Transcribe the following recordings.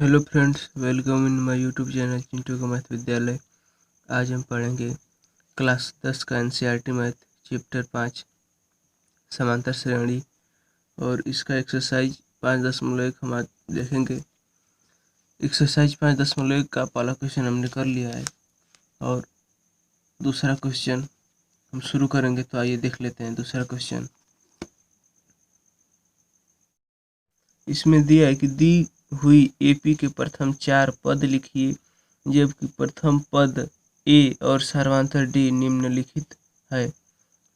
Hello friends, welcome in my YouTube channel Chintu का math विद्यालय। आज हम पढ़ेंगे क्लास 10 का एनसीईआरटी मैथ चैप्टर 5 समांतर श्रेणी और इसका एक्सरसाइज 5.1 हम आज देखेंगे। एक्सरसाइज 5.1 का पहला क्वेश्चन हमने कर लिया है और दूसरा क्वेश्चन हम शुरू करेंगे। तो आइए देख लेते हैं दूसरा क्वेश्चन। इसमें दिया है कि दी हुई एपी के प्रथम 4 पद लिखिए, जबकि प्रथम पद ए और सर्वांतर डी निम्नलिखित है।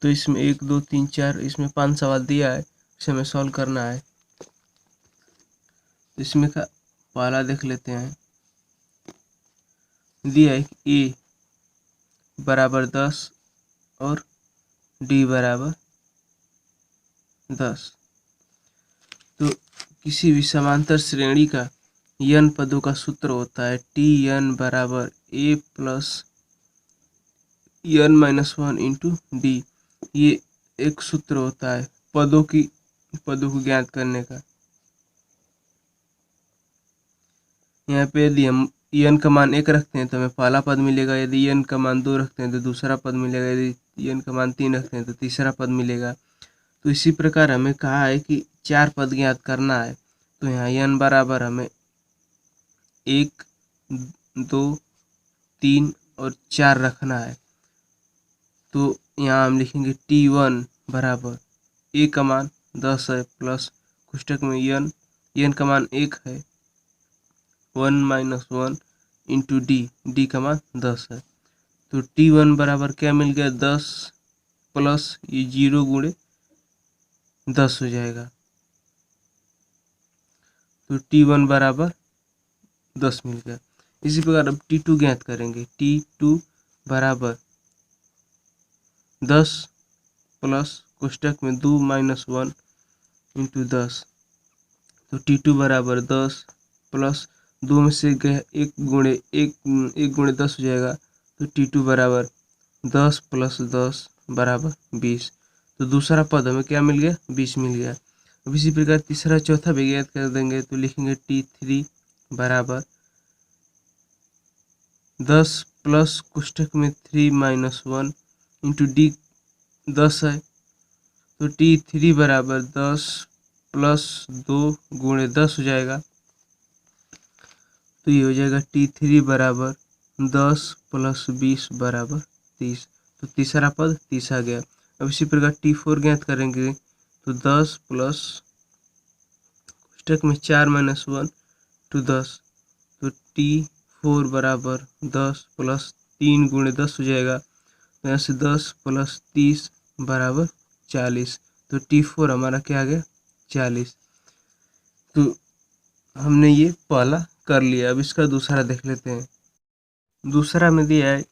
तो इसमें 1 2 3 4 इसमें 5 सवाल दिया है, इसे हमें सॉल्व करना है। इसमें का पहला देख लेते हैं। दिया है कि ए बराबर 10 और डी बराबर 10। तो किसी भी समांतर श्रेणी का n पदों का सूत्र होता है टी एन बराबर ए प्लस n-1 इंटू डी। ये एक सूत्र होता है पदों को ज्ञात करने का। यहाँ पे यदि हम n का मान 1 रखते हैं तो हमें पहला पद मिलेगा, यदि n का मान 2 रखते हैं तो दूसरा पद मिलेगा, यदि n का मान 3 रखते हैं तो तीसरा पद मिलेगा। तो इसी प्रकार हमें कहा है कि 4 पद ज्ञात करना है। तो यहाँ n बराबर हमें 1 2 3 और 4 रखना है। तो यहाँ हम लिखेंगे T1 बराबर ए का मान 10 है प्लस कोष्टक में n का मान 1 है 1-1 इंटू डी का मान 10 है। तो T1 बराबर क्या मिल गया 10 प्लस ये 0 गुणे 10 हो जाएगा। तो T1 बराबर 10 मिल गया। इसी प्रकार अब T2 ज्ञात करेंगे। T2 बराबर 10 प्लस कोष्टक में 2-1 इंटू 10। तो T2 बराबर 10 प्लस 2 में से गया 1 गुणे 10 हो जाएगा। तो T2 बराबर 10 प्लस 10 बराबर 20। तो दूसरा पद हमें क्या मिल गया 20 मिल गया। अब इसी प्रकार तीसरा चौथा भी ज्ञात कर देंगे। तो लिखेंगे T3 बराबर 10 प्लस कोष्टक में 3-1 इंटू डी 10 है। तो T3 बराबर 10 प्लस 2 गुणे 10 हो जाएगा। तो ये हो जाएगा T3 बराबर 10 प्लस 20 बराबर 30। तो तीसरा पद 30 आ गया। अब इसी प्रकार T4 ज्ञात करेंगे। तो 10 प्लस कोष्टक में 4-1 टू 10। तो T4 बराबर 10 प्लस 3 गुणे 10 हो जाएगा। तो यहाँ से 10 प्लस 30 बराबर 40। तो T4 हमारा क्या आ गया 40। तो हमने ये पहला कर लिया। अब इसका दूसरा देख लेते हैं। दूसरा में दिया है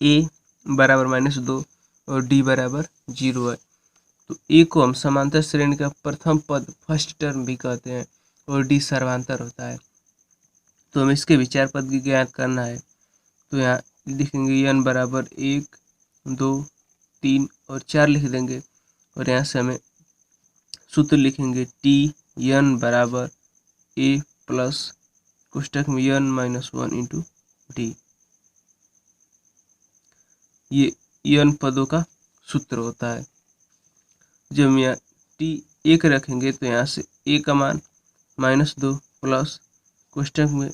a बराबर -2 और d बराबर 0 है। तो a को हम समांतर श्रेणी का प्रथम पद फर्स्ट टर्म भी कहते हैं और d सर्वांतर होता है। तो हमें इसके विचार पद की ज्ञात करना है। तो यहाँ लिखेंगे n बराबर 1 2 3 और 4 लिख देंगे और यहाँ से हमें सूत्र लिखेंगे T n बराबर a प्लस कोष्टक में n-1 इंटू डी। ये n पदों का सूत्र होता है। जब हम यहाँ T1 रखेंगे तो यहाँ से a का मान -2 प्लस कोष्टक में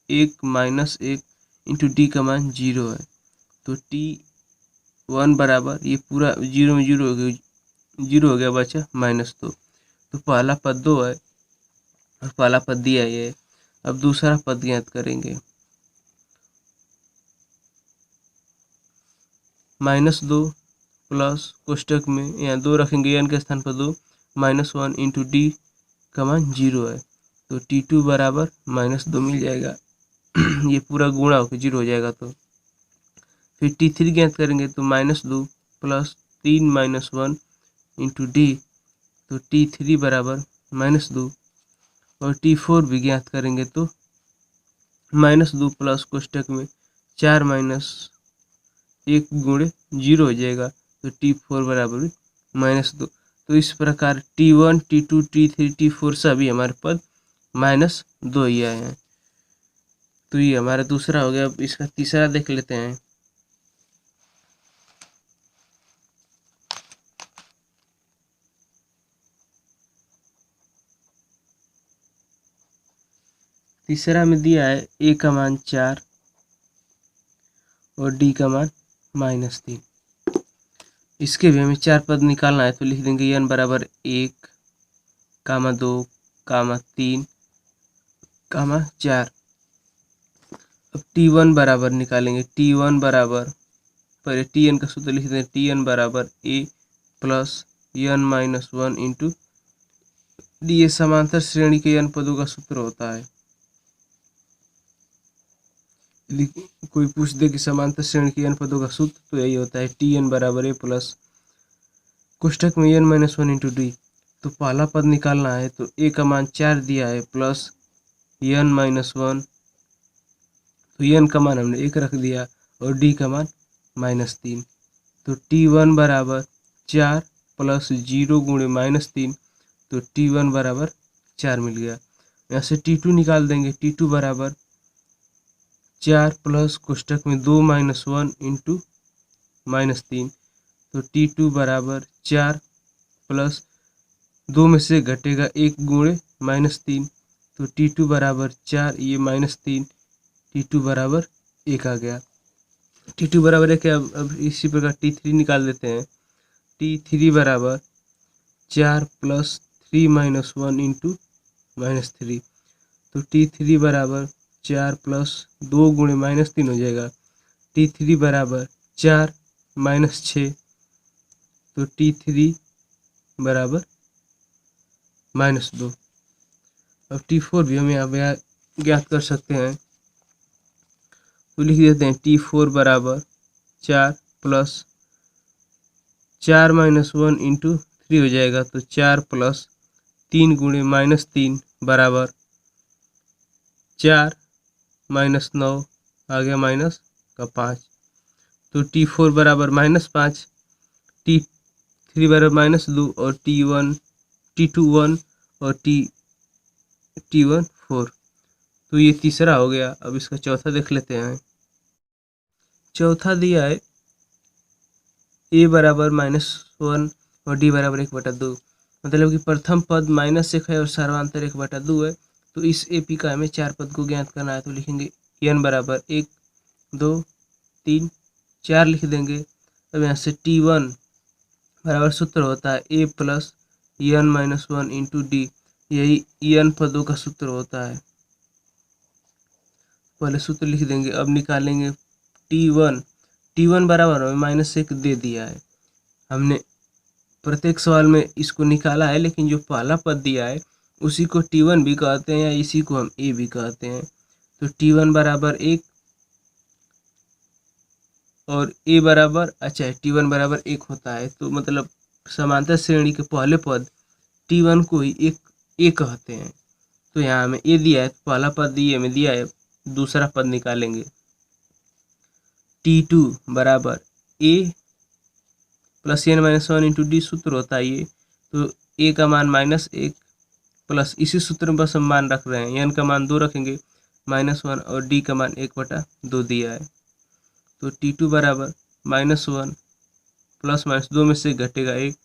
1-1 इंटू डी का मान 0 है। तो T1 बराबर ये पूरा 0 में 0 हो गया बचा -2। तो पहला पद 2 है और पहला पद दिया ये है। अब दूसरा पद ज्ञात करेंगे। -2 प्लस कोष्टक में यहाँ 2 रखेंगे n के स्थान पर 2 -1 इंटू डी का मान 0 है। तो T2 बराबर -2 मिल जाएगा। ये पूरा गुणा होकर 0 हो जाएगा। तो फिर T3 ज्ञात करेंगे। तो -2 प्लस 3-1 इंटू डी। तो T3 बराबर -2 और T4 भी ज्ञात करेंगे। तो -2 प्लस कोष्टक में 4-1 गुणे 0 हो जाएगा। तो T4 बराबर -2। तो इस प्रकार T1 T2 T3 T4 सभी हमारे पद -2 ही आए हैं। तो ये हमारा दूसरा हो गया। अब इसका तीसरा देख लेते हैं। तीसरा में दिया है a का मान 4 और d का मान -3। इसके भी हमें 4 पद निकालना है, तो लिख देंगे n बराबर 1, 2, 3, 4। अब t1 बराबर निकालेंगे। t1 बराबर, पहले tn का सूत्र लिख देंगे। tn बराबर a plus n minus 1 into D. ये समांतर श्रेणी के n पदों का सूत्र होता है। कोई पूछ दे कि समांतर श्रेणी के n पदों का सूत्र, तो यही होता है tn बराबर a प्लस कोष्ठक में n माइनस 1 इंटू डी। तो पहला पद निकालना है, तो a का मान 4 दिया है प्लस n माइनस 1, तो n का मान हमने 1 रख दिया और d का मान -3। तो t1 बराबर 4 प्लस 0 गुणे -3, तो t1 बराबर 4 मिल गया। यहाँ से t2 निकाल देंगे। t2 बराबर 4 प्लस कोष्ठक में 2 माइनस 1 इंटू -3, तो t2 बराबर 4 प्लस 2 में से घटेगा 1 गुणे -3, तो t2 बराबर 4, ये -3, t2 बराबर 1 आ गया। t2 बराबर 1 है। अब इसी प्रकार t3 निकाल देते हैं। t3 बराबर 4 प्लस 3 माइनस 1 इंटू -3, तो t3 बराबर 4 प्लस 2 गुणे -3 हो जाएगा। t3 बराबर 4 माइनस 6, तो t3 बराबर -2। अब t4 भी हम यहाँ ज्ञात कर सकते हैं, तो लिख देते हैं t4 बराबर 4 प्लस 4 माइनस 1 इंटू 3 हो जाएगा। तो 4 प्लस 3 गुणे -3 बराबर 4 माइनस 9 आ गया -5। तो t4 बराबर -5, t3 बराबर -2 और t2 1 और t1 4। तो ये तीसरा हो गया। अब इसका चौथा देख लेते हैं। चौथा दिया है a बराबर -1 और d बराबर 1/2। मतलब कि प्रथम पद -1 है और सर्वांतर 1/2 है। तो इस AP का हमें 4 पद को ज्ञात करना है, तो लिखेंगे n बराबर 1, 2, 3, 4 लिख देंगे। अब यहाँ से t1 बराबर सूत्र होता है a plus n minus 1 into D. यही n पदों का सूत्र होता है। पहले सूत्र लिख देंगे। अब निकालेंगे t1 बराबर हमें -1 दे दिया है। हमने प्रत्येक सवाल में इसको निकाला है, लेकिन जो पहला पद दिया है उसी को t1 भी कहते हैं या इसी को हम a भी कहते हैं। तो t1 बराबर 1 और a बराबर, अच्छा t1 बराबर 1 होता है, तो मतलब समांतर श्रेणी के पहले पद t1 को ही एक a कहते हैं। तो यहाँ हमें a दिया है, तो पहला पद ये हमें दिया है, दूसरा पद निकालेंगे। t2 बराबर a plus n minus 1 into D सूत्र होता है ये। तो a का मान -1 प्लस, इसी सूत्र में बस हम मान रख रहे हैं, n का मान 2 रखेंगे -1 और d का मान 1/2 दिया है। तो t2 बराबर -1 प्लस -2 में से घटेगा 1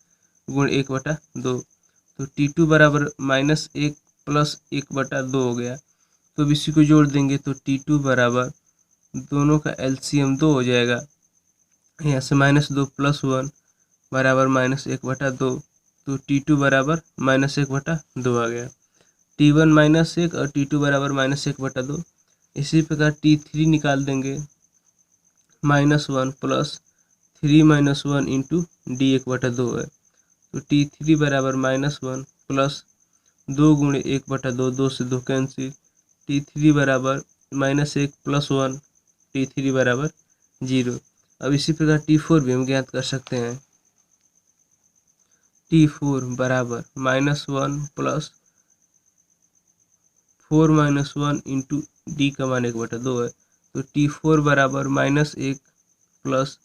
गुण 1/2, तो t2 बराबर -1 प्लस 1/2 हो गया। तो अब इसी को जोड़ देंगे, तो t2 बराबर दोनों का LCM 2 हो जाएगा। यहाँ से -2 प्लस 1 बराबर -1/2, तो t2 बराबर -1/2 आ गया। t1 -1 और t2 बराबर -1/2। इसी प्रकार t3 निकाल देंगे। -1 प्लस 3 माइनस 1 इंटू डी 1/2 है। तो t3 बराबर -1 प्लस 2 गुणे 1/2, 2 से 2 कैंसिल, t3 बराबर -1 प्लस 1, t3 बराबर 0। अब इसी प्रकार t4 भी हम ज्ञात कर सकते हैं। t4 बराबर -1 प्लस 4 माइनस 1 इंटू डी का मान 1/2 है। तो t4 बराबर -1 प्लस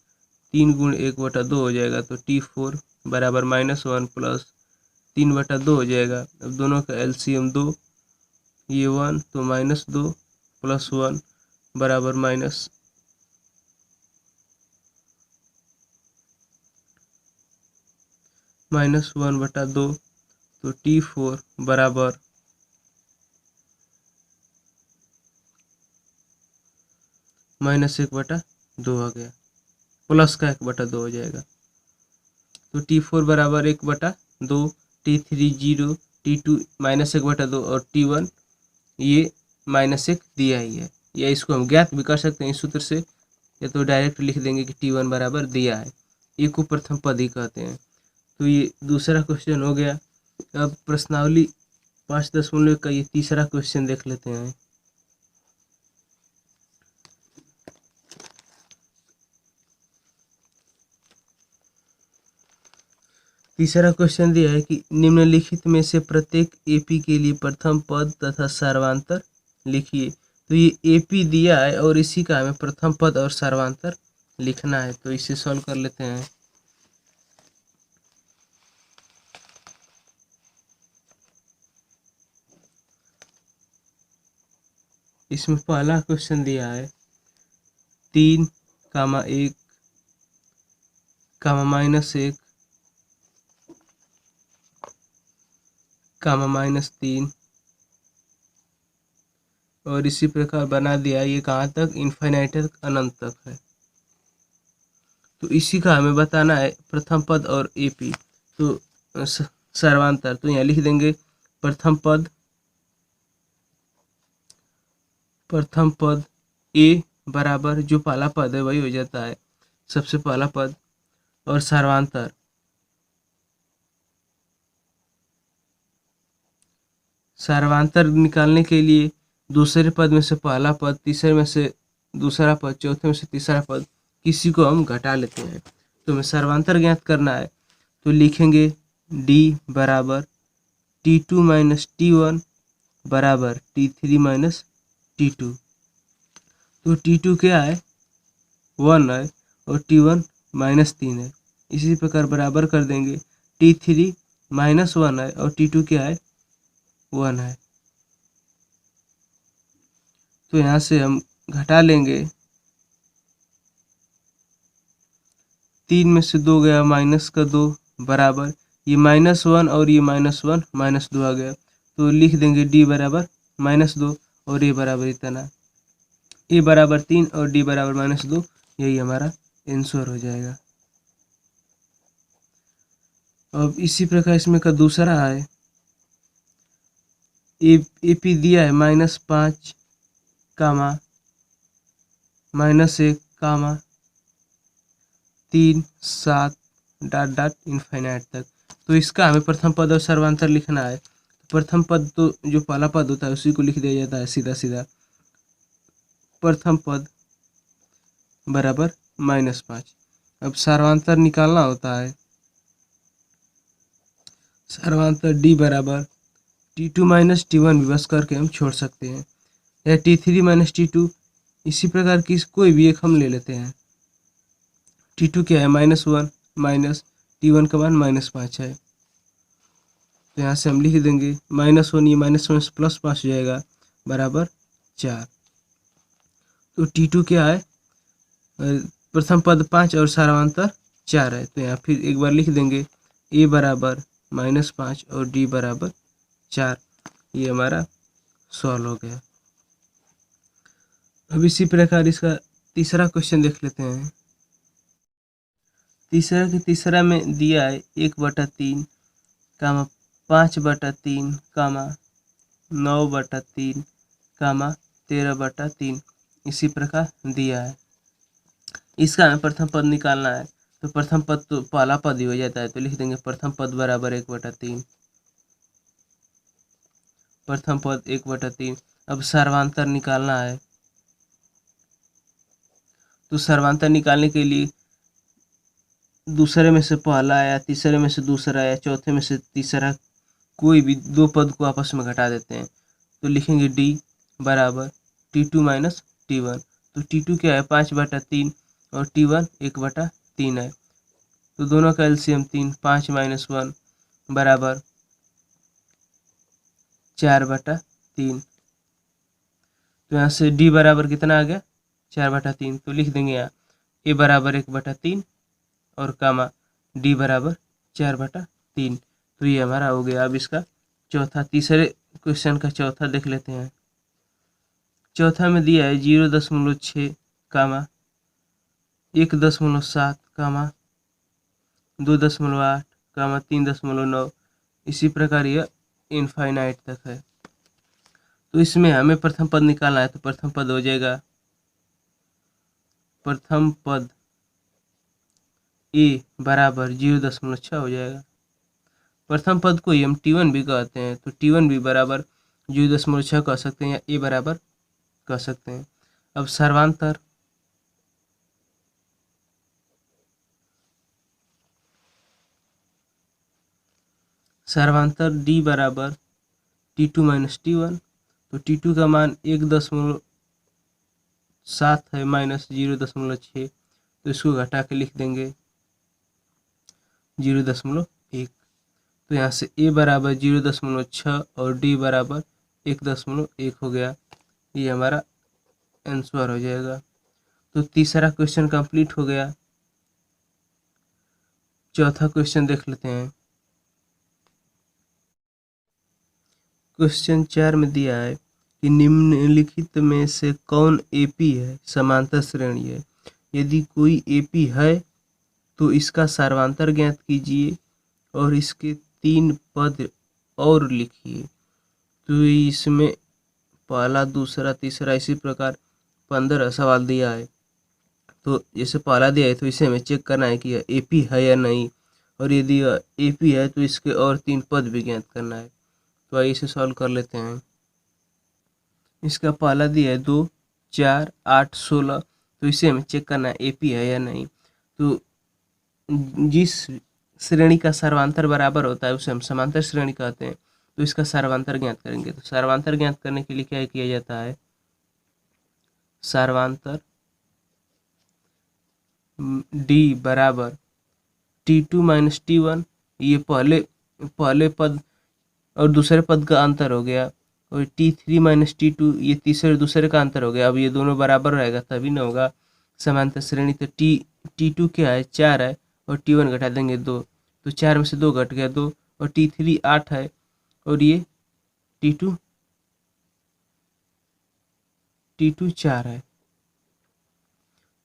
3 गुण 1/2 हो जाएगा। तो t4 बराबर -1 प्लस 3/2 हो जाएगा। अब दोनों का LCM 2, ये 1 तो -2 + 1 बराबर -1/2 तो T4 बराबर -1/2 आ गया, प्लस का 1/2 हो जाएगा। तो T4 बराबर 1/2, T3 0, T2 -1/2 और T1 ये -1 दिया ही है। या इसको हम ज्ञात भी कर सकते हैं इस सूत्र से, या तो डायरेक्ट लिख देंगे कि T1 बराबर दिया है। ये को प्रथम पद ही कहते हैं। तो ये दूसरा क्वेश्चन हो गया। अब प्रश्नावली 5.1 का ये तीसरा क्वेश्चन देख लेते हैं। तीसरा क्वेश्चन दिया है कि निम्नलिखित में से प्रत्येक एपी के लिए प्रथम पद तथा सर्वांतर लिखिए। तो ये एपी दिया है और इसी का हमें प्रथम पद और सर्वांतर लिखना है। तो इसे सॉल्व कर लेते हैं। इसमें पहला क्वेश्चन दिया है 3, -1, -1, -3 और इसी प्रकार बना दिया। ये कहाँ तक? इनफाइनाइट तक, अनंत तक है। तो इसी का हमें बताना है प्रथम पद और एपी। तो सर्वांतर तो यहाँ लिख देंगे प्रथम पद ए बराबर जो पहला पद है वही हो जाता है सबसे पहला पद, और सर्वांतर निकालने के लिए दूसरे पद में से पहला पद, तीसरे में से दूसरा पद, चौथे में से तीसरा पद, किसी को हम घटा लेते हैं। तो हमें सर्वांतर ज्ञात करना है। तो लिखेंगे D बराबर T2 - T1 बराबर T3 - T2। तो T2 क्या है? 1 है और T1 -3 है। इसी प्रकार बराबर कर देंगे T3 -1 है और T2 क्या है? 1 है। तो यहाँ से हम घटा लेंगे, 3 में से 2 गया, -2 बराबर ये -1 और ये -1 -2 आ गया। तो लिख देंगे D बराबर -2 और A बराबर इतना, A बराबर 3 और D बराबर -2। यही हमारा आंसर हो जाएगा। अब इसी प्रकार इसमें का दूसरा है एपी दिया है -5, -1, 3, 7 ... इनफाइनाइट तक। तो इसका हमें प्रथम पद और सर्वांतर लिखना है। प्रथम पद तो जो पहला पद होता है उसी को लिख दिया जाता है सीधा सीधा। प्रथम पद बराबर -5। अब सर्वांतर निकालना होता है। सर्वांतर D बराबर T2 - T1 विभक्त करके हम छोड़ सकते हैं, या T3 - T2। इसी प्रकार की कोई भी एक हम ले लेते हैं। T2 क्या है? -1 माइनस T1 का मान -5 है। तो यहाँ से हम लिख देंगे -1, ये -1 से +5 हो जाएगा बराबर 4। तो T2 क्या है? प्रथम पद 5 और सर्वांतर 4 है। तो यहाँ फिर एक बार लिख देंगे A बराबर -5 और D बराबर 4। ये हमारा सॉल्व हो गया। अब इसी प्रकार इसका तीसरा क्वेश्चन देख लेते हैं। तीसरा में दिया है 1/3, 5/3, 9/3, 13/3। इसी प्रकार दिया है। इसका हमें प्रथम पद निकालना है। तो प्रथम पद तो पहला पद ही हो जाता है। तो लिख देंगे प्रथम पद बराबर 1/3। प्रथम पद 1/3। अब सर्वांतर निकालना है। तो सर्वांतर निकालने के लिए दूसरे में से पहला या तीसरे में से दूसरा या चौथे में से तीसरा कोई भी दो पद को आपस में घटा देते हैं। तो लिखेंगे D बराबर T2 - T1। तो T2 क्या है? 5/3 और T1 1/3 है। तो दोनों का एलसीएम 3, 5 - 1 बराबर 4/3। तो यहाँ से डी बराबर कितना आ गया 4/3। तो लिख देंगे यहाँ ए बराबर 1/3 और कामा डी बराबर 4/3। तो ये हमारा हो गया। अब इसका चौथा, तीसरे क्वेश्चन का चौथा देख लेते हैं। चौथा में दिया है 0.6 कामा 1.7 कामा 2.8 कामा 3.9। इसी प्रकार यह इनफाइनाइट तक है। तो इसमें हमें प्रथम पद निकालना है। तो प्रथम पद हो जाएगा, प्रथम पद ए बराबर 0.6 हो जाएगा। प्रथम पद को ही हम T1 भी कहते हैं। तो T1 भी बराबर 0.6 कह सकते हैं या ए बराबर कह सकते हैं। अब सर्वांतर D बराबर T2 माइनस T1। तो T2 का मान 1.7 है माइनस 0.6। तो इसको घटा के लिख देंगे 0.1। तो यहाँ से ए बराबर 0.6 और डी बराबर 1.1 हो गया। ये हमारा आंसर हो जाएगा। तो तीसरा क्वेश्चन कंप्लीट हो गया। चौथा क्वेश्चन देख लेते हैं। क्वेश्चन 4 में दिया है कि निम्नलिखित में से कौन एपी है, समांतर श्रेणी है। यदि कोई एपी है तो इसका सर्वांतर ज्ञात कीजिए और इसके 3 पद और लिखिए। तो इसमें पहला, दूसरा, तीसरा इसी प्रकार 15 सवाल दिया है। तो जैसे पहला दिया है तो इसे हमें चेक करना है कि यह एपी है या नहीं, और यदि यह एपी है तो इसके और 3 पद भी ज्ञात करना है। तो आइए इसे सॉल्व कर लेते हैं। इसका पहला दिया है 2, 4, 8, 16। तो इसे हमें चेक करना है एपी है या नहीं। तो जिस श्रेणी का सर्वांतर बराबर होता है उसे हम समांतर श्रेणी कहते हैं। तो इसका सर्वांतर ज्ञात करेंगे। तो सर्वांतर ज्ञात करने के लिए क्या किया जाता है, सर्वांतर डी बराबर T2 माइनस T1। ये पहले पद और दूसरे पद का अंतर हो गया, और T3 माइनस T2 ये तीसरे दूसरे का अंतर हो गया। अब ये दोनों बराबर रहेगा तभी ना होगा समांतर श्रेणी। तो T2 क्या है 4 है और T1 घटा देंगे 2। तो 4 में से 2 घट गया 2, और T3 8 है और ये T2 4 है।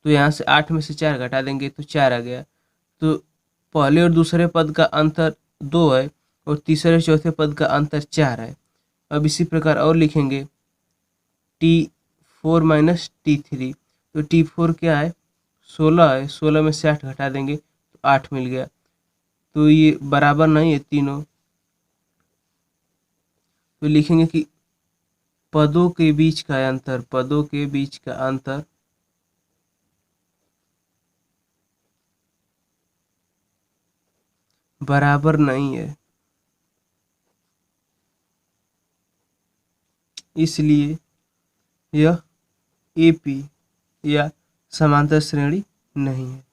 तो यहाँ से 8 में से 4 घटा देंगे तो 4 आ गया। तो पहले और दूसरे पद का अंतर 2 है और तीसरे चौथे पद का अंतर 4 है। अब इसी प्रकार और लिखेंगे T4 माइनस T3। तो T4 क्या है 16 है, 16 में से 8 घटा देंगे तो 8 मिल गया। तो ये बराबर नहीं है तीनों। तो लिखेंगे कि पदों के बीच का अंतर बराबर नहीं है, इसलिए यह एपी या समांतर श्रेणी नहीं है।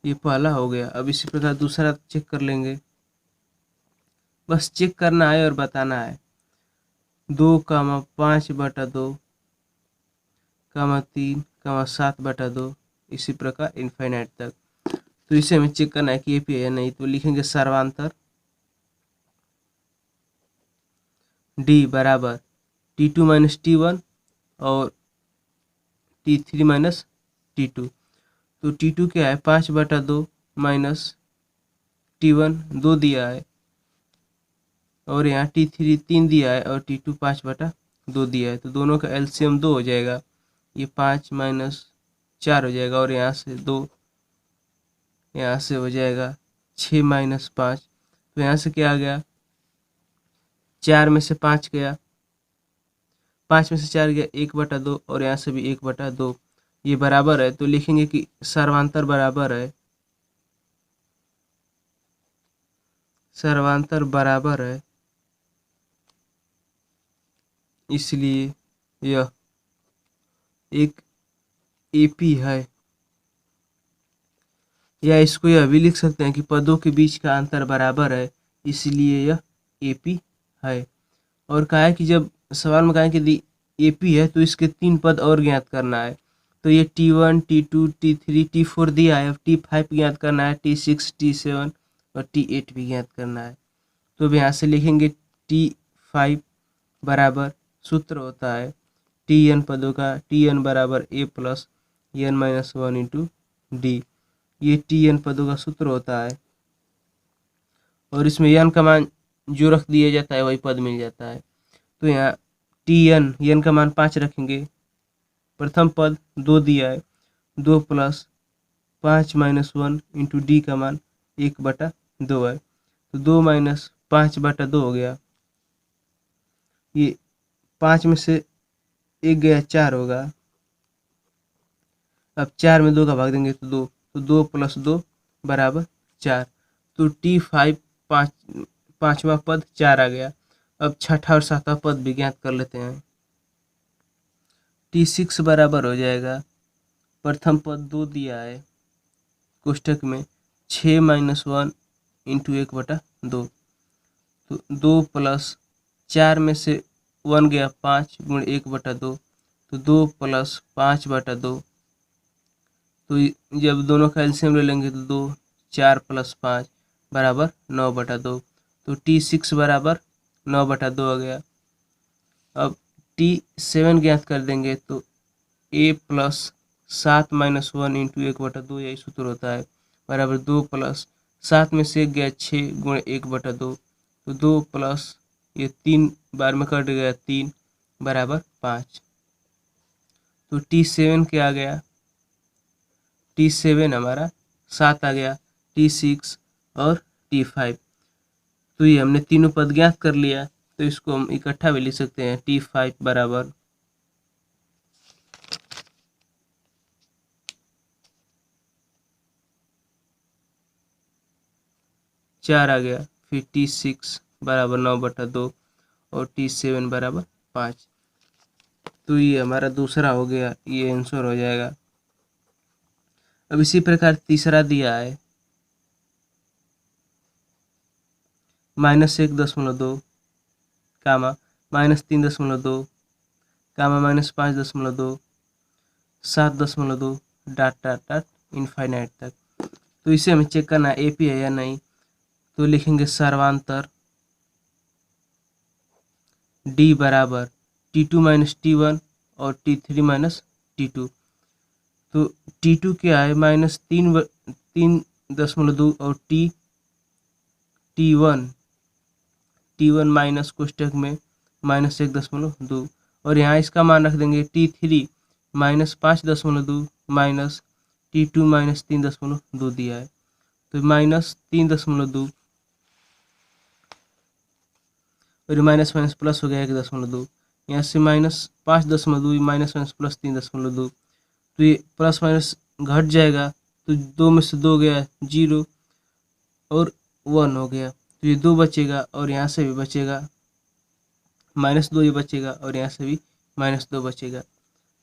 ये पहला हो गया। अब इसी प्रकार दूसरा चेक कर लेंगे। बस चेक करना है और बताना है। 2,5/2, 3, 7/2 इसी प्रकार इनफाइनाइट तक। तो इसे हमें चेक करना है कि एपी है या नहीं। तो लिखेंगे सर्वांतर डी बराबर T2 माइनस T1 और T3 माइनस T2। तो T2 क्या है 5/2 माइनस T1 2 दिया है, और यहाँ T3 3 दिया है और T2 5/2 दिया है। तो दोनों का एलसीएम 2 हो जाएगा। ये 5 माइनस 4 हो जाएगा, और यहाँ से 2, यहाँ से हो जाएगा 6 माइनस 5। तो यहाँ से क्या आ गया 4 में से 5 गया, 5 में से 4 गया 1/2, और यहाँ से भी 1/2। ये बराबर है। तो लिखेंगे कि सर्वांतर बराबर है, इसलिए यह एक एपी है। या इसको यह भी लिख सकते हैं कि पदों के बीच का अंतर बराबर है, इसलिए यह एपी है। और कहा है कि जब सवाल में कहा है कि यदि AP है तो इसके 3 पद और ज्ञात करना है। तो ये T1, T2, T3, T4 दिया है। अब T5 ज्ञात करना है, T6, T7 और T8 भी ज्ञात करना है। तो अब यहाँ से लिखेंगे T5 बराबर, सूत्र होता है Tn पदों का, Tn बराबर A plus n-1 into D. ये Tn पदों का सूत्र होता है और इसमें n का मान जो रख दिया जाता है वही पद मिल जाता है। तो यहाँ n का मान 5 रखेंगे। प्रथम पद 2 दिया है, 2 प्लस 5-1 इंटू डी का मान 1/2 है। तो 2 माइनस 5/2 हो गया। ये 5 में से 1 गया 4 होगा। अब 4 में 2 का भाग देंगे तो 2, तो 2 प्लस 2 बराबर 4। तो T5 पाँचवा पद 4 आ गया। अब छठा और सातवां पद भी ज्ञात कर लेते हैं। T6 बराबर हो जाएगा, प्रथम पद 2 दिया है कोष्ठक में 6-1 इंटू 1/2। तो 2 प्लस 4 में से 1 गया 5 गुण 1/2, तो 2 प्लस 5/2। तो जब दोनों का एलसीएम ले लेंगे तो 2, 4 प्लस 5 बराबर 9/2। तो T6 बराबर 9/2 आ गया। अब T7 ज्ञात कर देंगे तो A प्लस 7-1 इंटू 1/2, यही सूत्र होता है, बराबर 2 प्लस 7 में से 1 गया 6 गुण 1/2। तो 2 प्लस ये 3 बार में कट गया 3 बराबर 5। तो T7 क्या आ गया, T7 हमारा 7 आ गया, T6 और T5। तो ये हमने तीनों पद ज्ञात कर लिया। तो इसको हम इकट्ठा भी लिख सकते हैं। T5 बराबर 4 आ गया, फिर T6 बराबर 9/2 और T7 बराबर 5। तो ये हमारा दूसरा हो गया, ये आंसर हो जाएगा। अब इसी प्रकार तीसरा दिया है -1.2 कामा -3.2 कामा -5.2 7.2 डॉट डॉट डॉट इनफाइनाइट तक। तो इसे हमें चेक करना है AP है या नहीं। तो लिखेंगे सर्वांतर D बराबर T2 - T1 और T3 - T2। तो T2 क्या है, -3.2 और T1 माइनस कोष्टक में -1.2 और यहाँ इसका मान रख देंगे T3 -5.2 माइनस T2 -3.2 दिया है। तो -3.2 और माइनस माइनस प्लस हो गया 1.2। यहाँ से -5.2 माइनस माइनस प्लस 3.2। तो ये प्लस माइनस घट जाएगा। तो 2 में से 2 गया 0 और 1 हो गया। तो ये 2 बचेगा और यहाँ से भी बचेगा -2, ये बचेगा और यहाँ से भी -2 बचेगा।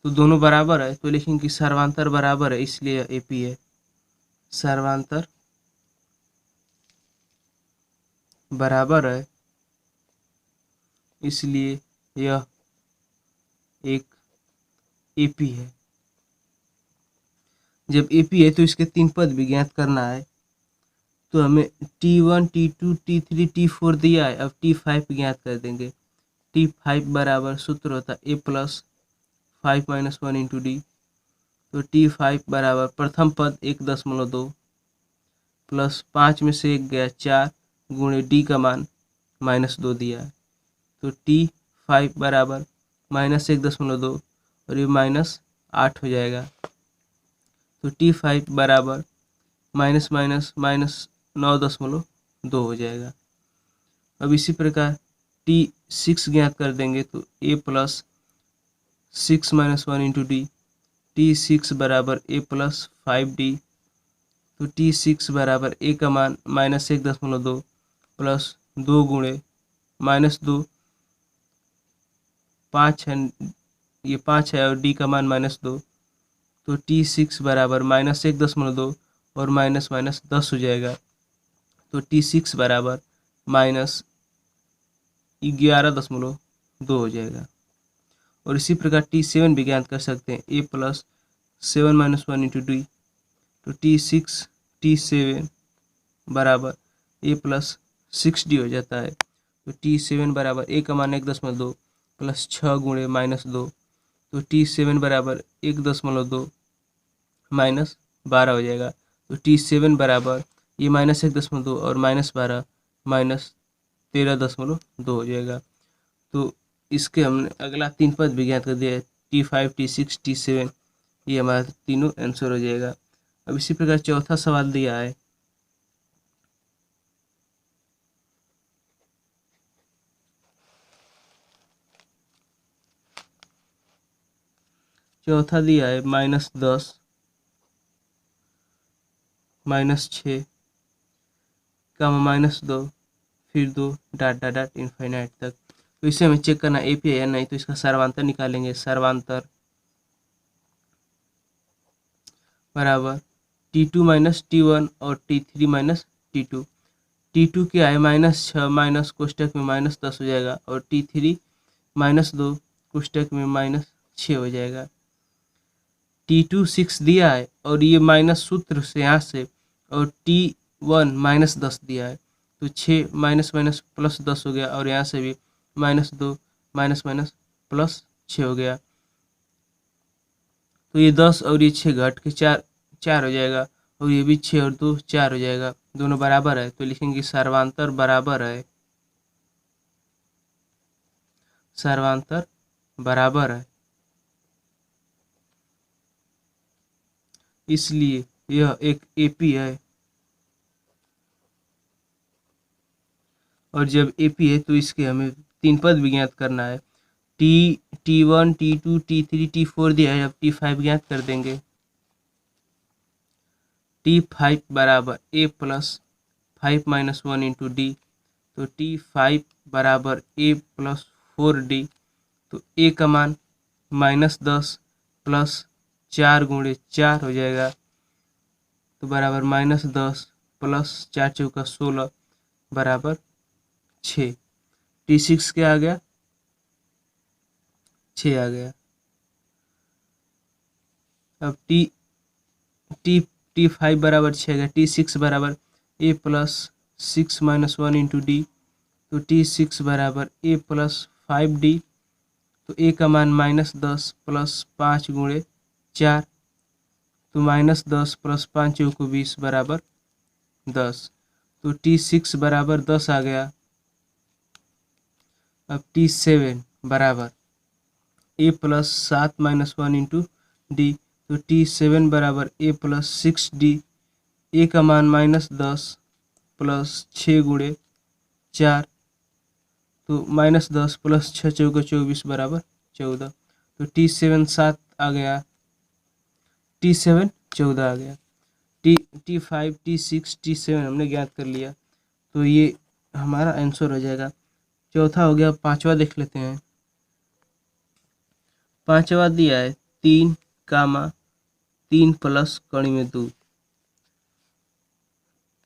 तो दोनों बराबर है। तो लिखेंगे कि सर्वांतर बराबर है, इसलिए AP है। सर्वांतर बराबर है इसलिए यह एक AP है। जब AP है तो इसके 3 पद भी ज्ञात करना है। तो हमें T1, T2, T3, T4 दिया है। अब T5 ज्ञात कर देंगे। T5 बराबर, सूत्र होता है A प्लस 5-1 इंटू डी। तो T5 बराबर प्रथम पद 1.2 प्लस 5 में से 1 गया 4 गुणे डी का मान -2 दिया है। तो T5 बराबर -1.2 और ये -8 हो जाएगा। तो T5 बराबर -9.2 हो जाएगा। अब इसी प्रकार T6 ज्ञात कर देंगे। तो A plus 6-1 into D. T6 बराबर A प्लस 5D। तो T6 बराबर A का मान -1.2 प्लस 2 गुणे -2 5 है, ये 5 है और D का मान -2। तो T6 बराबर -1.2 और -10 हो जाएगा। तो T6 बराबर -11.2 2 हो जाएगा। और इसी प्रकार T7 भी ज्ञात कर सकते हैं, a plus 7 minus 1 into D. तो T6 T7 बराबर a प्लस 6d हो जाता है। तो T7 बराबर a का मान 1.2 प्लस 6 गुणे माइनस 2। तो T7 बराबर 1.2 माइनस 12 हो जाएगा। तो T7 बराबर ये माइनस 1.2 और माइनस 12 माइनस 13.2 हो जाएगा। तो इसके हमने अगला 3 पद भी ज्ञात कर दिया है, T5 T6 T7, ये हमारा तीनों आंसर हो जाएगा। अब इसी प्रकार चौथा सवाल दिया है, चौथा दिया है -10 -6 -2 फिर 2 डॉट डॉट डॉट इनफाइनाइट तक। तो इसे हमें चेक करना एपी है या नहीं, तो इसका सर्वांतर निकालेंगे। सर्वांतर बराबर T2 माइनस T1 और T3 माइनस T2। T2 क्या है -6 माइनस कोष्टक में -10 हो जाएगा, और T3 -2 कोष्टक में -6 हो जाएगा। T2 6 दिया है और ये माइनस सूत्र से यहाँ से, और T1 -10 दिया है, तो 6 माइनस माइनस प्लस 10 हो गया, और यहाँ से भी -2 माइनस माइनस प्लस 6 हो गया। तो ये 10 और ये 6 घट के 4 हो जाएगा, और ये भी 6 और 2 4 हो जाएगा, दोनों बराबर है। तो लिखेंगे सर्वांतर बराबर है, सर्वांतर बराबर है, इसलिए यह एक एपी है। और जब एपी है तो इसके हमें 3 पद भी ज्ञात करना है। T1 T2 T3 T4 दिया है, अब T5 ज्ञात कर देंगे। T5 बराबर a plus 5 minus 1 into D. तो T5 बराबर a प्लस 4d। तो a का मान -10 प्लस 4 गुणे 4 हो जाएगा, तो बराबर -10 प्लस 4 चौका 16 बराबर 6। T6 क्या आ गया, 6 आ गया। अब T5 बराबर 6 आ गया। T6 बराबर a plus 6 minus 1 into D. तो T6 बराबर a प्लस 5d। तो a का मान -10 प्लस 5 गुणे 4, तो -10 प्लस 5 चौको 20 बराबर 10। तो T6 बराबर 10 आ गया। अब T7 बराबर a plus 7 minus 1 into D. तो T7 बराबर a प्लस 6d। a का मान -10 प्लस 6 गुणे 4, तो -10 प्लस 6 चौका 24 बराबर 14। तो T7 7 आ गया, T7 14 आ गया। T5 T6 T7 हमने ज्ञात कर लिया, तो ये हमारा आंसर हो जाएगा। चौथा हो गया। पांचवा देख लेते हैं। पांचवा दिया है 3 कामा 3 प्लस कड़ी में 2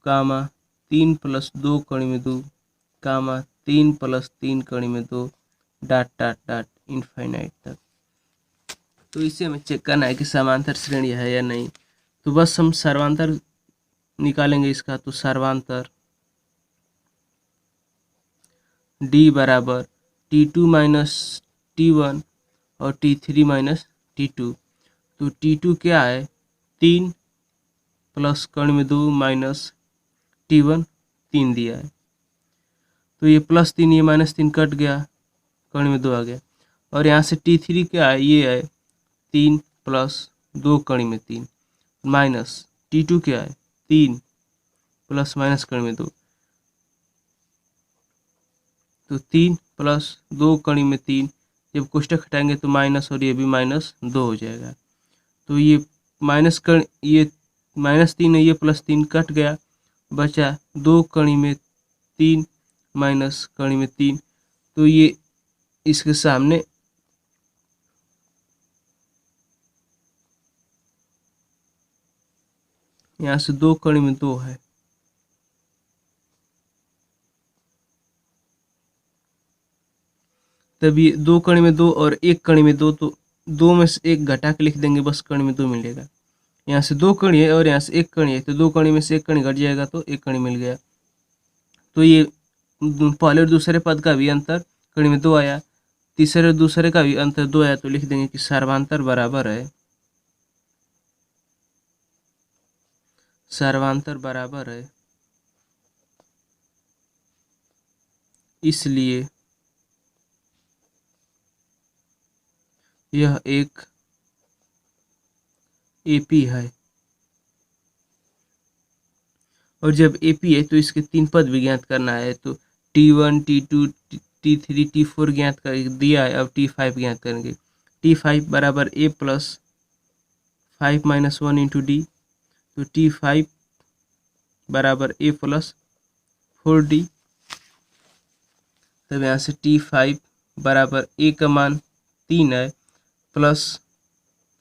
कामा 3 प्लस 2 कड़ी में 2 कामा 3 प्लस 3 कड़ी में 2 डॉट डॉट डॉट इनफाइनाइट तक। तो इसे हमें चेक करना है कि समांतर श्रेणी है या नहीं। तो बस हम सर्वांतर निकालेंगे इसका। तो सर्वांतर d बराबर T2 माइनस T1 और T3 माइनस T2। तो T2 क्या है 3 प्लस कर्ण में 2 माइनस T1 3 दिया है, तो ये +3 ये -3 कट गया, कर्ण में 2 आ गया। और यहाँ से T3 क्या है, ये है 3 प्लस 2 कर्ण में 3 माइनस T2 क्या है 3 प्लस माइनस कर्ण में 2, तो 3 प्लस 2 कर्ण में 3, जब कोष्टक हटाएंगे तो माइनस, और ये भी -2 हो जाएगा। तो ये माइनस कर्ण, ये -3 है, ये +3 कट गया, बचा 2 कर्ण में 3 माइनस कर्ण में 3। तो ये इसके सामने यहाँ से 2 कर्ण में 2 है, तब ये 2 कड़ी में 2 और 1 कड़ी में 2, तो 2 में से 1 घटा के लिख देंगे, बस कड़ी में 2 मिलेगा। यहाँ से 2 कड़ी है और यहाँ से 1 कड़ी है, तो 2 कड़ी में से 1 कड़ी घट जाएगा तो 1 कड़ी मिल गया। तो ये पहले और दूसरे पद का भी अंतर कड़ी में 2 आया, तीसरे और दूसरे का भी अंतर 2 आया, तो लिख देंगे कि सर्वांतर बराबर है, सर्वांतर बराबर है, इसलिए यह एक एपी है। और जब एपी है तो इसके 3 पद भी ज्ञात करना है, तो T1, T2, T3, T4 ज्ञात कर दिया है। अब T5 ज्ञात करेंगे। T5 बराबर A plus 5 minus 1 into D, तो T5 बराबर A प्लस 4D। तब यहाँ से T5 बराबर A का मान 3 है प्लस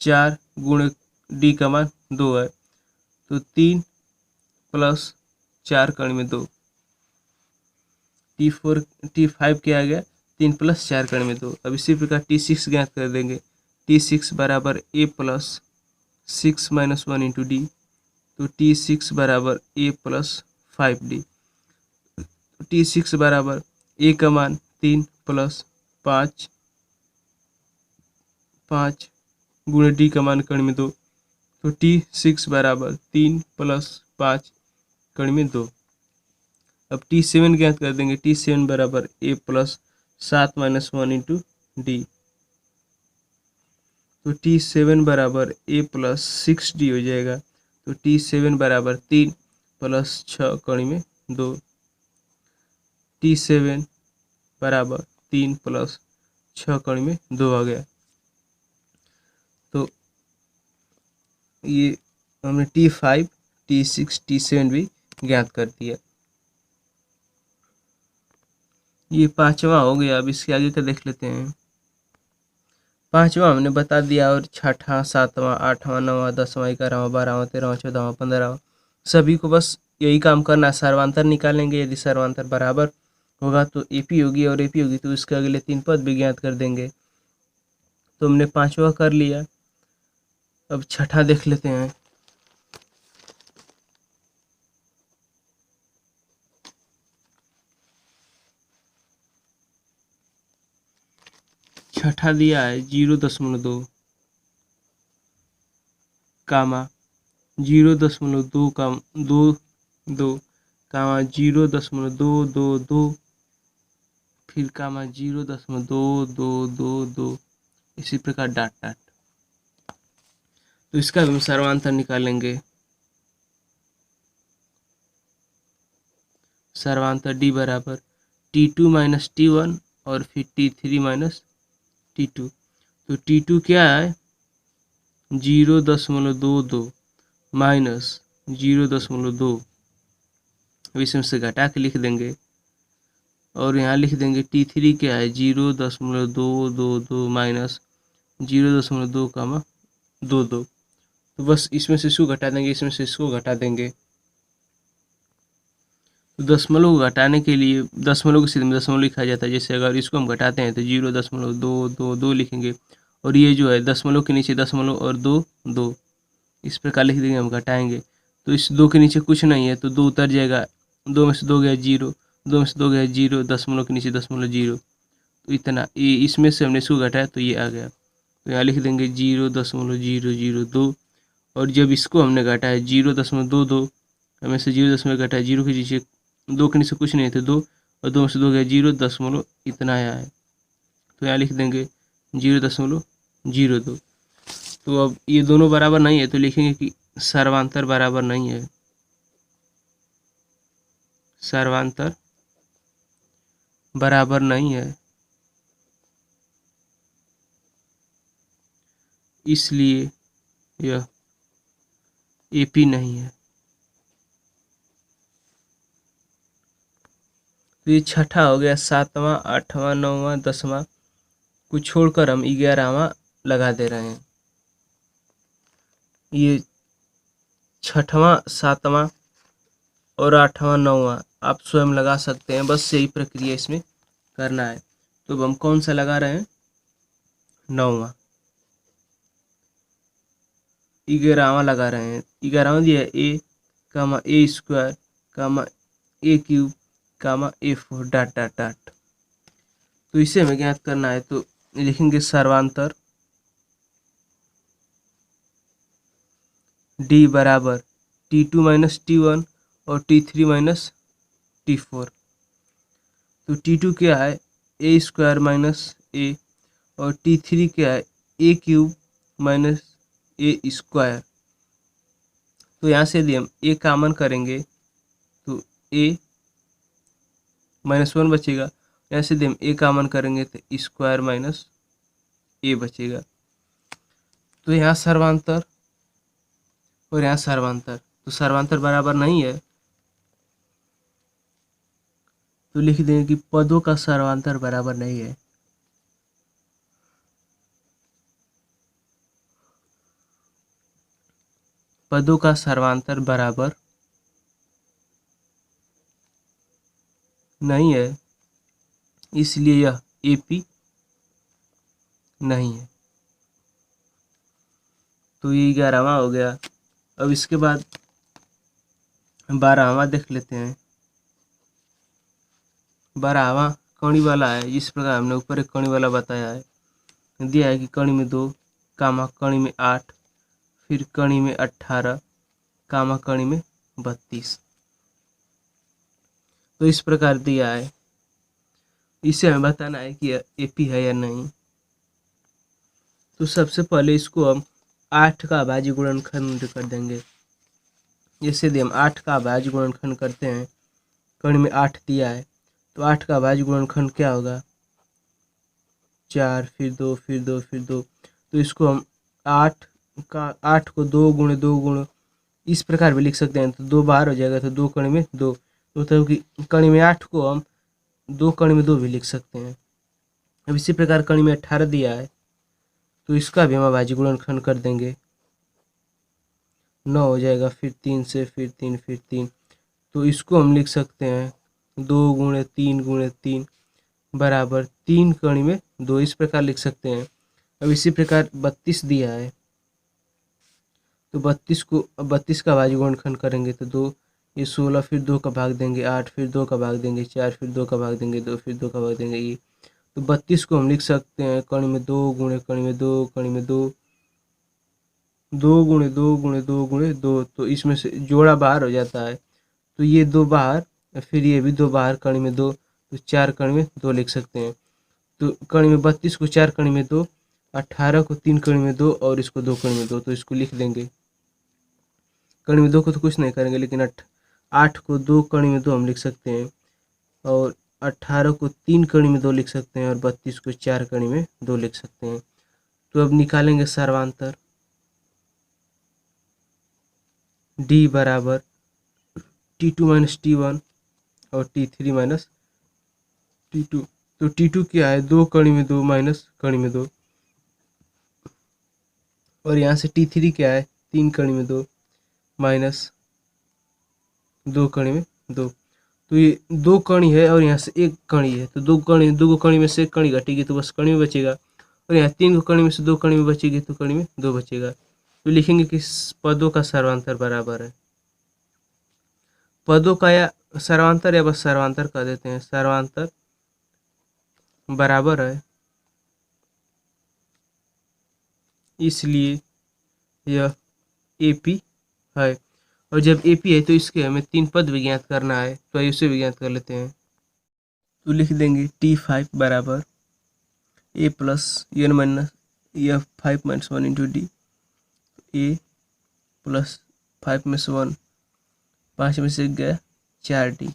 4 गुणे D का मान 2 है, तो 3 प्लस 4 कड़ी में 2, T5 क्या आ गया 3 प्लस 4 कड़ी में 2। अब इसी प्रकार T6 ज्ञात कर देंगे। T6 बराबर A plus 6 minus 1 into D, तो T6 बराबर A प्लस 5D। T6 बराबर A का मान 3 प्लस 5 गुणे D का मान कड़ी में 2, तो T6 बराबर 3 प्लस 5 कड़ी में 2। अब T7 ज्ञात कर देंगे। T7 बराबर A plus 7 minus 1 into D, तो T7 बराबर A प्लस 6D हो जाएगा, तो T7 बराबर 3 प्लस 6 कड़ी में 2, T7 बराबर 3 प्लस 6 कड़ी में 2 आ गया। तो ये हमने T5, T6, T7 भी ज्ञात कर दिया। ये 5वां हो गया। अब इसके आगे का देख लेते हैं। 5वां हमने बता दिया, और 6वां, 7वां, 8वां, 9वां, 10वां, 11वां, 12वां, 13वां, 14वां, 15वां सभी को बस यही काम करना है, सर्वांतर निकालेंगे। यदि सर्वांतर बराबर होगा तो एपी होगी, और एपी होगी तो इसके अगले 3 पद भी ज्ञात कर देंगे। तो हमने 5वां कर लिया। अब 6वां देख लेते हैं। छठा दिया है 0.2 कामा 0.2 कामा 2 कामा 0.222 फिर कामा 0.2222 इसी प्रकार डाट डाट। तो इसका भी हम सर्वांतर निकालेंगे। सर्वांतर D बराबर T2 माइनस T1 और फिर T3 माइनस T2। तो T2 क्या है 0.22 माइनस 0.2, इसमें से घटा के लिख देंगे, और यहाँ लिख देंगे T3 क्या है 0.222 माइनस 0.2 कामा 22। तो बस इसमें से इसको घटा देंगे, इसमें से इसको घटा देंगे। तो दशमलव को घटाने के लिए दशमलव की स्थिति में दशमलव लिखा जाता है। जैसे अगर इसको हम घटाते हैं तो 0.222 लिखेंगे, और ये जो है दशमलव के नीचे दशमलव और 2 इस प्रकार लिख देंगे। हम घटाएंगे तो इस 2 के नीचे कुछ नहीं है, तो 2 उतर जाएगा। 2 में से 2 गया 0, 2 में से 2 गया 0, दशमलव के नीचे दशमलव 0, तो इतना ये इसमें से हमने इसको घटाया तो ये आ गया। तो यहाँ लिख देंगे 0.002, और जब इसको हमने घटाया 0.22 हमें से 0 घटाया, 0 के नीचे 2 के नीचे कुछ नहीं थे 2, और 2 में से 2 गया 0 इतना आया है। तो यहाँ लिख देंगे 0.02। तो अब ये दोनों बराबर नहीं है, तो लिखेंगे कि सर्वांतर बराबर नहीं है, सर्वांतर बराबर नहीं है, इसलिए यह एपी नहीं है। तो ये छठा हो गया। 7वां, 8वां, 9वां, 10वां को छोड़कर हम 11वां लगा दे रहे हैं। ये 6वां, 7वां और 8वां, 9वां आप स्वयं लगा सकते हैं, बस यही प्रक्रिया इसमें करना है। तो अब हम कौन सा लगा रहे हैं, 9वां। 11वां लगा रहे हैं। 11वां दिया है ए कामा ए स्क्वायर कामा ए क्यूब कामा A4 डॉट डॉट डॉट। तो इसे हमें ज्ञात करना है, तो लिखेंगे सर्वांतर D बराबर T2 माइनस T1 और T3 माइनस T4। तो T2 क्या है, ए स्क्वायर माइनस ए, और T3 क्या है, ए क्यूब माइनस ए स्क्वायर। तो यहाँ से यदि हम ए कॉमन करेंगे तो ए -1 बचेगा। यहाँ से यदि हम ए कॉमन करेंगे तो स्क्वायर माइनस ए बचेगा। तो यहाँ सर्वांतर और यहाँ सर्वांतर, तो सर्वांतर बराबर नहीं है, तो लिख देंगे कि पदों का सर्वांतर बराबर नहीं है। पदों का सर्वांतर बराबर नहीं है, इसलिए यह AP नहीं है। तो ये 11वां हो गया। अब इसके बाद 12वां देख लेते हैं। 12वां कणी वाला है, जिस प्रकार हमने ऊपर एक कणी वाला बताया है। दिया है कि कणी में 2 कामा कणी में 8, फिर कणी में 18 कामा कणी में 32। तो इस प्रकार दिया है, इसे हमें बताना है कि AP है या नहीं। तो सबसे पहले इसको हम 8 का अभाज्य गुणनखंड कर देंगे। जैसे यदि हम 8 का अभाज्य गुणनखंड करते हैं, कण में 8 दिया है, तो 8 का अभाज्य गुणनखंड क्या होगा, 4 फिर 2 फिर 2 फिर 2। तो इसको हम 8 को 2 गुणे 2 गुणे इस प्रकार भी लिख सकते हैं। तो 2 बाहर हो जाएगा, तो 2 कण में 2, मतलब कि कण में 8 को हम 2 कण में 2 भी लिख सकते हैं। अब इसी प्रकार कण में 18 दिया है, तो इसका भी हम अभाज्य गुणनखंड कर देंगे, 9 हो जाएगा, फिर 3 से फिर 3 फिर 3। तो इसको हम लिख सकते हैं 2 गुणे 3 बराबर 3 कणी में 2, इस प्रकार लिख सकते हैं। अब इसी प्रकार 32 दिया है, तो 32 का अभाज्य गुणनखंड करेंगे तो 2, ये 16 फिर 2 का भाग देंगे 8 फिर 2 का भाग देंगे 4 फिर 2 का भाग देंगे 2 फिर 2 का भाग देंगे ये। तो 32 को हम लिख सकते हैं कण में 2 गुणे कण में 2 कण में 2, 2 गुणे 2 गुणे 2 गुणे 2। तो इसमें से जोड़ा बाहर हो जाता है, तो ये 2 बाहर, फिर ये भी 2 बाहर, कण में 2, तो 4 कण में 2 लिख सकते हैं। तो कण में 32 को 4 कण में 2, 18 को 3 कण में 2 और इसको 2 कण में 2, तो इसको लिख देंगे। कण में 2 को तो कुछ नहीं करेंगे, लेकिन 8 को 2 कण में 2 हम लिख सकते हैं, और 18 को 3 कण में 2 लिख सकते हैं, और 32 को 4 कण में 2 लिख सकते हैं। तो अब निकालेंगे सर्वांतर, D बराबर T2 माइनस T1 और T3 माइनस T2। तो T2 क्या है, 2 कणी में 2 माइनस कणी में 2, और यहाँ से T3 क्या है, 3 कणी में 2 माइनस 2 कणी में 2। तो ये 2 कणी है और यहाँ से 1 कणी है, तो 2 कणी में से 1 कणी घटेगी तो बस कणी में बचेगा, और यहाँ 3 कणी में से 2 कणी में बचेगी तो कणी में 2 बचेगा। तो लिखेंगे कि पदों का सर्वांतर बराबर है। पदों का या सर्वांतर या बस सर्वांतर कर देते हैं, सर्वांतर बराबर है, इसलिए यह AP है। और जब AP है तो इसके हमें 3 पद भी ज्ञात करना है, तो आइए उसे भी ज्ञात कर लेते हैं। तो लिख देंगे T5 बराबर A plus n minus F 5 minus 1 into D, A plus 5 में से 1, 5 में से गया 4D।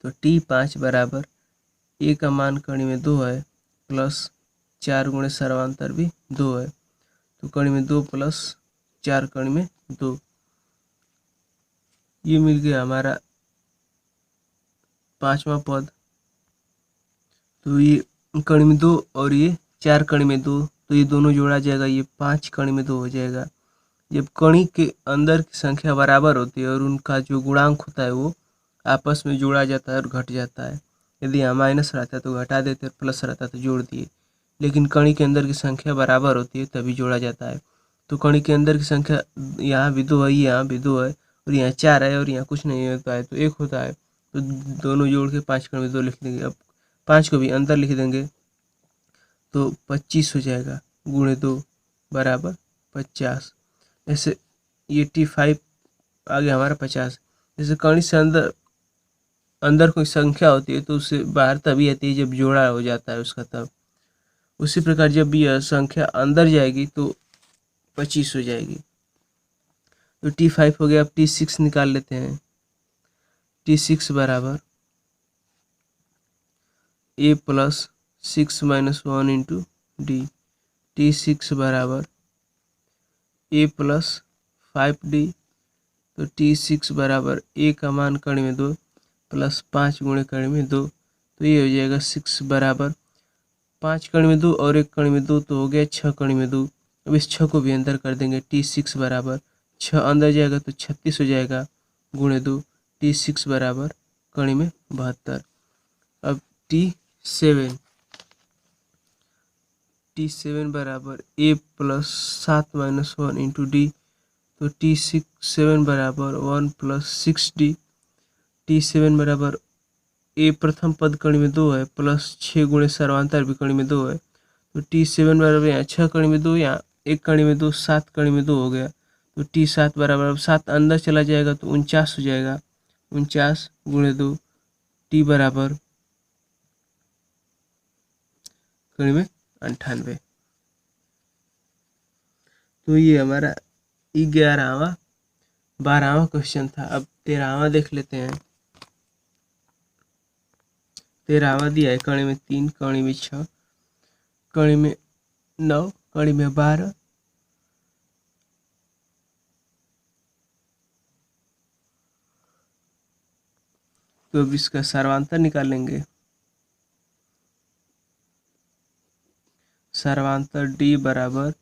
तो T5 बराबर A का मान कणी में 2 है, प्लस 4 गुणे सर्वांतर भी 2 है, तो कणी में 2 प्लस 4 कणी में 2, ये मिल गया हमारा 5वां पद। तो ये कणी में 2 और ये 4 कणी में 2, तो ये दोनों जोड़ा जाएगा, ये 5 कणी में 2 हो जाएगा। जब कणी के अंदर की संख्या बराबर होती है और उनका जो गुणांक होता है वो आपस में जोड़ा जाता है और घट जाता है, यदि यहाँ माइनस रहता तो घटा देते, प्लस रहता तो जोड़ दिए। लेकिन कणी के अंदर की संख्या बराबर होती है तभी जोड़ा जाता है। तो कणी के अंदर की संख्या यहाँ भी 2 है, यहाँ भी 2 है, और यहाँ 4 है, और यहाँ कुछ नहीं होता है तो 1 होता है। तो दोनों जोड़ के 5 कण में 2 लिख देंगे। अब 5 को भी अंदर लिख देंगे तो 25 हो जाएगा, गुणे 2 बराबर 50। ऐसे 85 आ गया हमारा 50। जैसे कणी से अंदर कोई संख्या होती है तो उससे बाहर तभी आती है जब जोड़ा हो जाता है उसका, तब। उसी प्रकार जब यह संख्या अंदर जाएगी तो 25 हो जाएगी। तो T5 हो गया। अब T6 निकाल लेते हैं। T6 बराबर A plus 6 minus 1 into D. T6 बराबर A प्लस 5D। तो T6 बराबर A का मान कड़ी में 2 प्लस 5 गुणे कड़ी में 2, तो ये हो जाएगा 6 बराबर 5 कड़ी में 2 और 1 कड़ी में 2, तो हो गया 6 कड़ी में 2। अब इस 6 को भी अंदर कर देंगे। T6 बराबर 6 अंदर जाएगा तो 36 हो जाएगा, गुणे 2। T6 बराबर कड़ी में 72। अब T7 बराबर A plus 7 minus 1 into D. तो T7 बराबर 1 प्लस 6D। T7 बराबर A प्रथम पद कड़ी में 2 है, प्लस 6 गुणे सर्वांतर भी कड़ी में 2 है। तो T7 बराबर यहाँ 6 कड़ी में 2, यहाँ 1 कड़ी में 2, 7 कड़ी में 2 हो गया। तो T7 बराबर, अब 7 अंदर चला जाएगा तो 49 हो जाएगा, 49 गुणे 2। T बराबर कड़ी में 98। तो ये हमारा 11वां 12वां क्वेश्चन था। अब 13वां देख लेते हैं। 13वां दिया है कड़ी में 3, कड़ी में 6, कड़ी में 9, कड़ी में 12। तो अब इसका सर्वांतर निकालेंगे। सर्वांतर D बराबर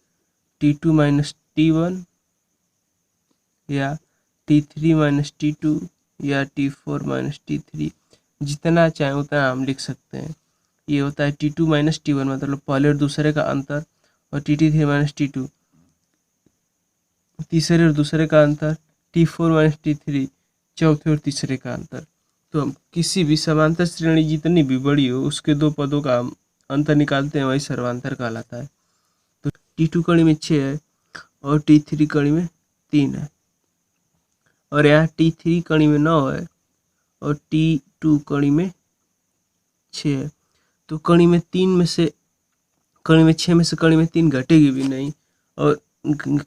T2 माइनस T1 या T3 माइनस T2 या T4 माइनस T3, जितना चाहे उतना हम लिख सकते हैं। ये होता है T2 माइनस T1 मतलब पहले और दूसरे का अंतर, और T3 माइनस T2 तीसरे और दूसरे का अंतर, T4 माइनस T3 चौथे और तीसरे का अंतर। तो हम किसी भी समांतर श्रेणी जितनी भी बड़ी हो उसके 2 पदों का हम अंतर निकालते हैं, वही सर्वांतर कहलाता है। तो T2 कड़ी में 6 है और T3 कड़ी में 3 है, और यहाँ T3 कड़ी में 9 है और T2 कड़ी में 6 है। तो कड़ी में 6 में से कड़ी में 3 घटेगी भी नहीं, और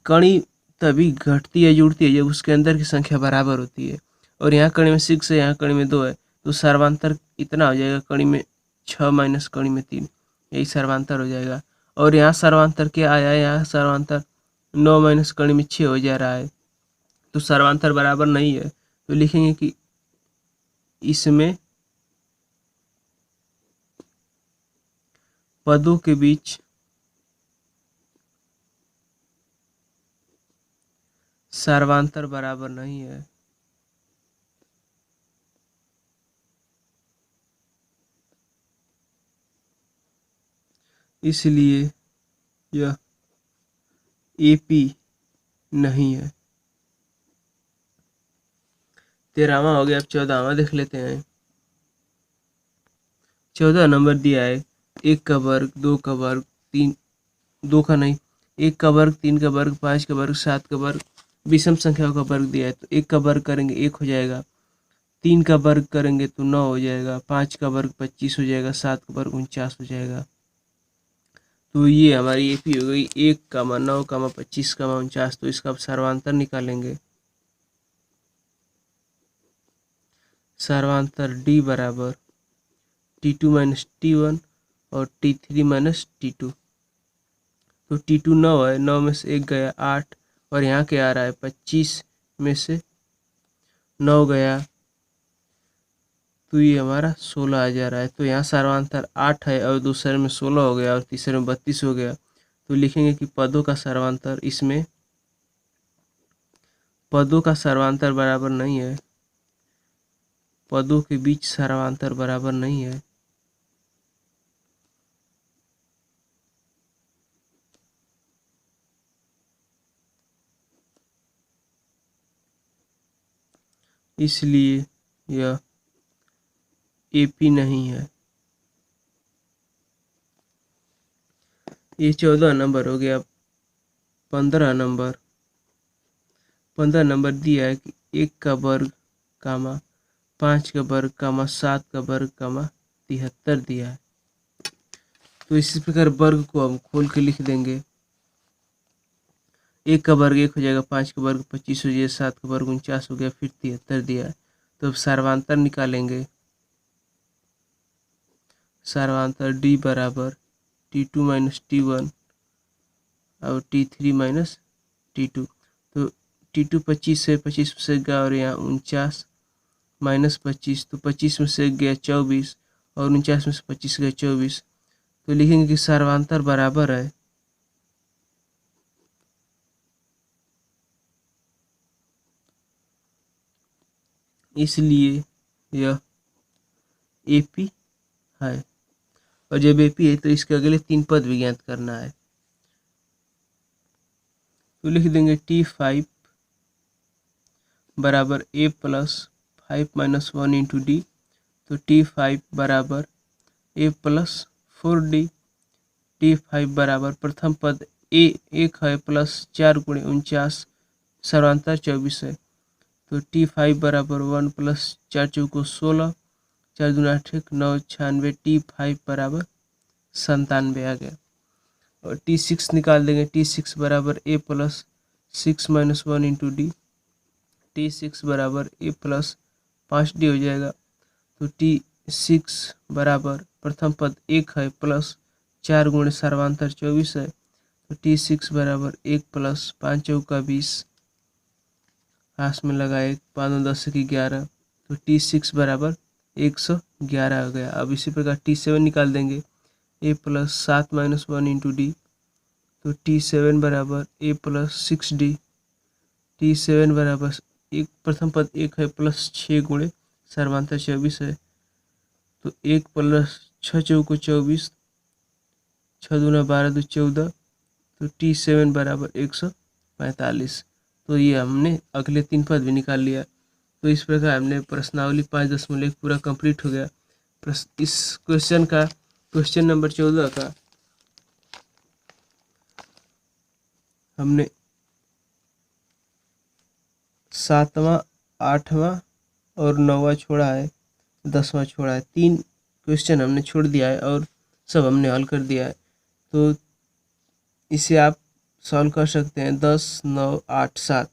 कड़ी तभी घटती है जुड़ती है जब उसके अंदर की संख्या बराबर होती है। और यहाँ कड़ी में 6 है, यहाँ कड़ी में 2 है, तो सर्वांतर इतना हो जाएगा, कड़ी में 6 माइनस कड़ी में 3, यही सर्वांतर हो जाएगा। और यहाँ सर्वांतर क्या आया है, यहाँ सर्वांतर 9 माइनस कड़ी में 6 हो जा रहा है, तो सर्वांतर बराबर नहीं है। तो लिखेंगे कि इसमें पदों के बीच सर्वांतर बराबर नहीं है। इसलिए यह AP नहीं है। 13वां हो गया। अब 14वां देख लेते हैं। 14 नंबर दिया है 1 का वर्ग, 2 का वर्ग, 3 2 का नहीं 1 का वर्ग, 3 का वर्ग, 5 का वर्ग, 7 का वर्ग, विषम संख्याओं का वर्ग दिया है। तो 1 का वर्ग करेंगे 1 हो जाएगा, 3 का वर्ग करेंगे तो 9 हो जाएगा, 5 का वर्ग 25 हो जाएगा, 7 का वर्ग 49 हो जाएगा। तो ये हमारी AP हो गई 1, 9, 25, 49। तो इसका अब सर्वांतर निकालेंगे। सर्वांतर D बराबर T2 माइनस T1 और T3 माइनस T2। तो T2 9 है, 9 में से 1 गया 8, और यहाँ क्या आ रहा है 25 में से 9 गया, तो ये हमारा 16 आ जा रहा है। तो यहाँ सर्वांतर 8 है और दूसरे में 16 हो गया और तीसरे में 32 हो गया। तो लिखेंगे कि पदों का सर्वांतर, इसमें पदों का सर्वांतर बराबर नहीं है। पदों के बीच सर्वांतर बराबर नहीं है। इसलिए यह AP नहीं है। ये 14 नंबर हो गया। 15 नंबर दिया है कि 1 का वर्ग कामा 5 का वर्ग कामा 7 का वर्ग कामा 73 दिया है। तो इसी प्रकार वर्ग को हम खोल के लिख देंगे। 1 का वर्ग 1 हो जाएगा, 5 का वर्ग 25 हो जाएगा, 7 का वर्ग 49 हो गया, फिर 73 दिया है। तो अब सर्वांतर निकालेंगे। सर्वांतर D बराबर T2 माइनस T1 और T3 माइनस T2। तो T2 25 से 25 से गया और यहाँ 49 माइनस 25, तो 25 में से गया 24 और 49 में से 25 गया 24। तो लिखेंगे कि सर्वांतर बराबर है इसलिए यह AP है। और जब AP है तो इसके अगले 3 पद भी ज्ञात करना है। तो लिख देंगे T5 बराबर A plus 5 minus 1 into D। तो T5 बराबर A प्लस 4D। T5 बराबर प्रथम पद A 1 है प्लस 4 गुणे 49, सर्वांतर 24 है। तो T5 बराबर 1 प्लस 4 चौको 16, 4 दूना 8 9 96। T5 बराबर 97 आ गया। और T6 निकाल देंगे। T6 बराबर A plus 6 minus 1 into D। T6 बराबर A प्लस 5D हो जाएगा। तो T6 बराबर प्रथम पद 1 है प्लस 4 गुणे सर्वांतर 24 है। तो T6 बराबर 1 प्लस 5 चौका 20, पास में लगा 1, 5 10 की 11। तो T6 बराबर 111 हो गया। अब इसी प्रकार T7 निकाल देंगे। A plus 7 minus 1 into D। तो T7 बराबर A प्लस 6D। T7 बराबर एक प्रथम पद 1 है प्लस 6 गुणे सर्वांतर 24 है। तो 1 प्लस 6 चौको 24, 6 दूना 12 दो 14। तो T7 बराबर 145। तो ये हमने अगले 3 पद भी निकाल लिया। तो इस प्रकार हमने प्रश्नावली 5.1 पूरा कंप्लीट हो गया। इस क्वेश्चन का क्वेश्चन नंबर 14 का हमने 7वां 8वां और 9वां छोड़ा है, 10वां छोड़ा है। 3 क्वेश्चन हमने छोड़ दिया है और सब हमने हल कर दिया है। तो इसे आप सॉल्व कर सकते हैं 10 9 8 7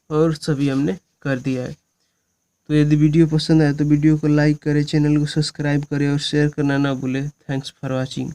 और सभी हमने कर दिया है। तो यदि वीडियो पसंद आए तो वीडियो को लाइक करें, चैनल को सब्सक्राइब करें और शेयर करना ना भूलें। Thanks for watching.